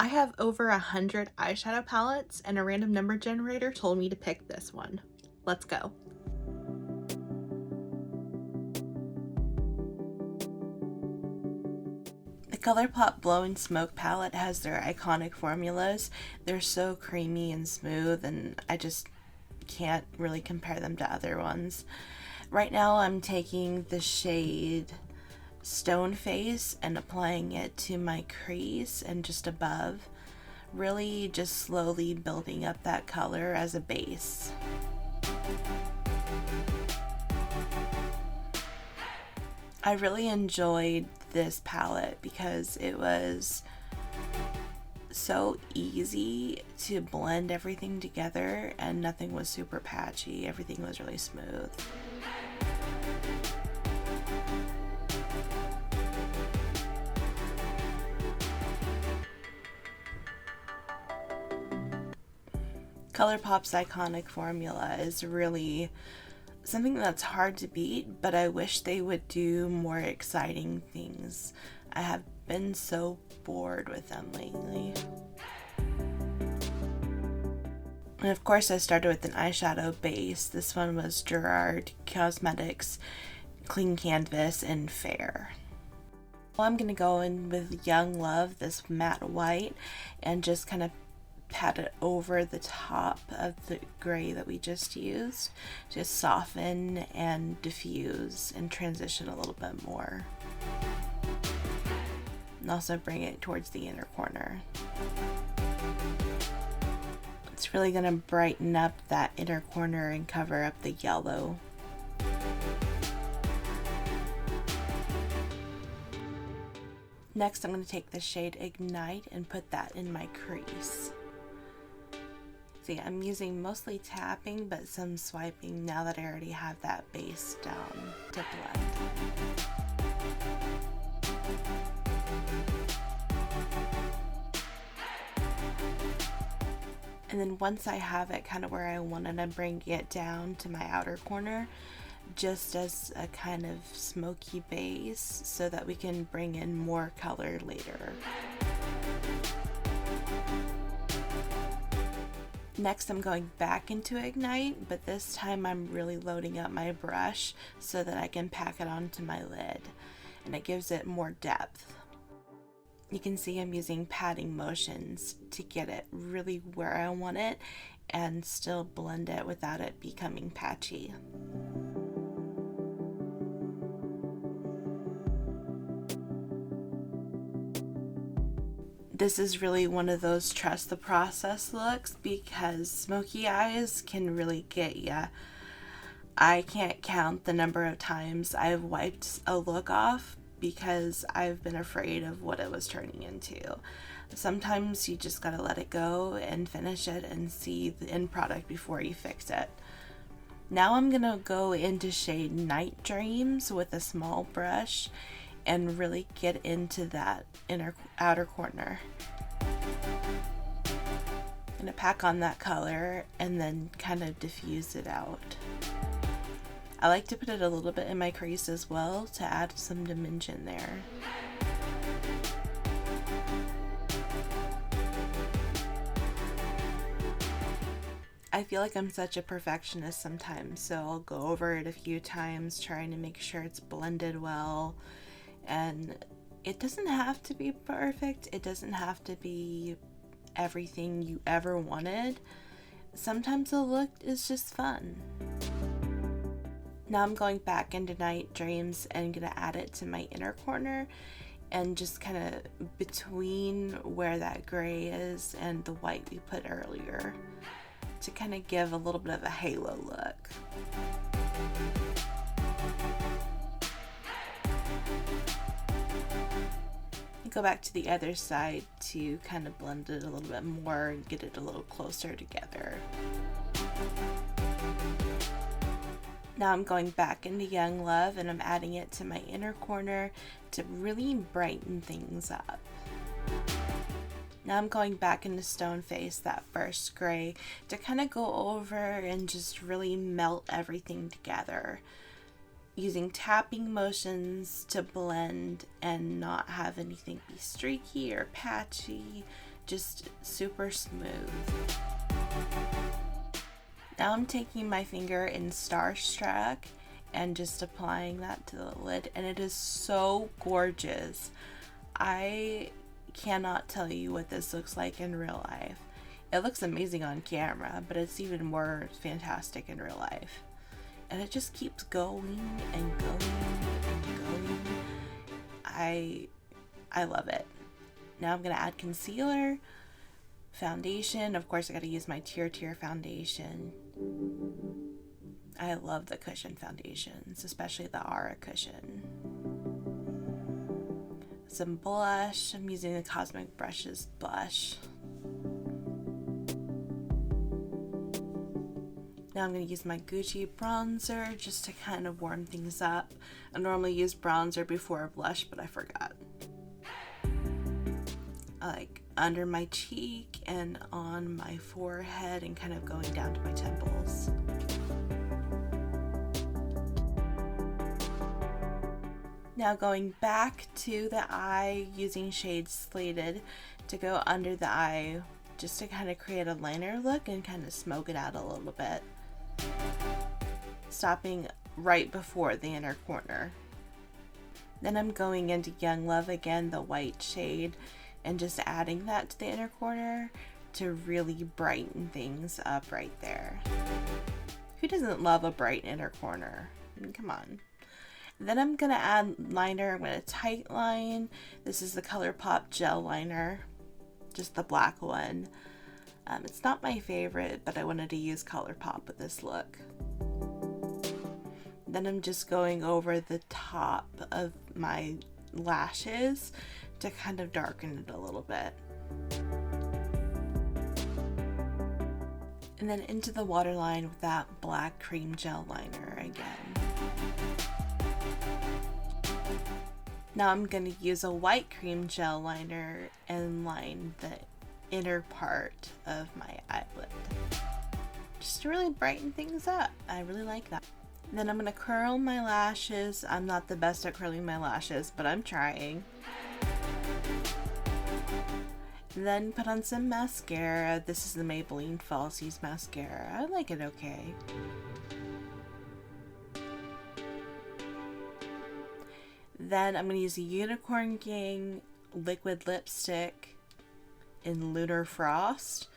I have over 100 eyeshadow palettes and a random number generator told me to pick this one. Let's go. The Colourpop Blowin Smoke palette has their iconic formulas. They're so creamy and smooth, and I just can't really compare them to other ones. Right now I'm taking the shade Stone Face and applying it to my crease and just above, really just slowly building up that color as a base. I really enjoyed this palette because it was so easy to blend everything together and nothing was super patchy. Everything was really smooth. Colourpop's iconic formula is really something that's hard to beat, but I wish they would do more exciting things. I have been so bored with them lately. And of course I started with an eyeshadow base. This one was Gerard Cosmetics Clean Canvas in Fair. Well, I'm going to go in with Young Love, this matte white, and just kind of pat it over the top of the gray that we just used. Just soften and diffuse and transition a little bit more. And also bring it towards the inner corner. It's really going to brighten up that inner corner and cover up the yellow. Next, I'm going to take the shade Ignite and put that in my crease. See, I'm using mostly tapping, but some swiping now that I already have that base down to blend. And then once I have it kind of where I wanted to bring it down to my outer corner, just as a kind of smoky base so that we can bring in more color later. Next, I'm going back into Ignite, but this time I'm really loading up my brush so that I can pack it onto my lid, and it gives it more depth. You can see I'm using patting motions to get it really where I want it and still blend it without it becoming patchy. This is really one of those trust the process looks because smoky eyes can really get ya. I can't count the number of times I've wiped a look off because I've been afraid of what it was turning into. Sometimes you just gotta let it go and finish it and see the end product before you fix it. Now I'm gonna go into shade Night Dreams with a small brush and really get into that outer corner. I'm gonna pack on that color and then kind of diffuse it out. I like to put it a little bit in my crease as well to add some dimension there. I feel like I'm such a perfectionist sometimes, so I'll go over it a few times trying to make sure it's blended well. And it doesn't have to be perfect. It doesn't have to be everything you ever wanted. Sometimes a look is just fun. Now I'm going back into Night Dreams and gonna add it to my inner corner and just kind of between where that gray is and the white we put earlier to kind of give a little bit of a halo look. Go back to the other side to kind of blend it a little bit more and get it a little closer together. Now I'm going back into Young Love and I'm adding it to my inner corner to really brighten things up. Now I'm going back into Stone Face, that first gray, to kind of go over and just really melt everything together. Using tapping motions to blend and not have anything be streaky or patchy, just super smooth. Now I'm taking my finger in Starstruck and just applying that to the lid, and it is so gorgeous. I cannot tell you what this looks like in real life. It looks amazing on camera, but it's even more fantastic in real life. And it just keeps going and going and going. I love it. Now I'm gonna add concealer, foundation. Of course, I gotta use my Tier foundation. I love the cushion foundations, especially the Aura cushion. Some blush. I'm using the Cosmic Brushes blush. Now I'm going to use my Gucci bronzer just to kind of warm things up. I normally use bronzer before a blush, but I forgot. Like under my cheek and on my forehead and kind of going down to my temples. Now going back to the eye, using shade Slated to go under the eye just to kind of create a liner look and kind of smoke it out a little bit. Stopping right before the inner corner. Then I'm going into Young Love again, the white shade, and just adding that to the inner corner to really brighten things up right there. Who doesn't love a bright inner corner? I mean, come on. Then I'm going to add liner. I'm going to tight line. This is the Colourpop gel liner, just the black one. It's not my favorite, but I wanted to use Colourpop with this look. Then I'm just going over the top of my lashes to kind of darken it a little bit. And then into the waterline with that black cream gel liner again. Now I'm going to use a white cream gel liner and line the inner part of my eyelid. Just to really brighten things up. I really like that. Then I'm going to curl my lashes. I'm not the best at curling my lashes, but I'm trying. Then put on some mascara. This is the Maybelline Falsies mascara. I like it okay. Then I'm going to use a Unicorn Gang liquid lipstick in Lunar Frost.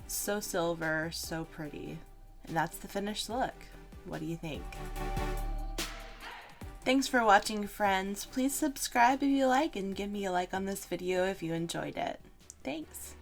So silver, so pretty. And that's the finished look. What do you think? Thanks for watching, friends. Please subscribe if you like and give me a like on this video if you enjoyed it. Thanks.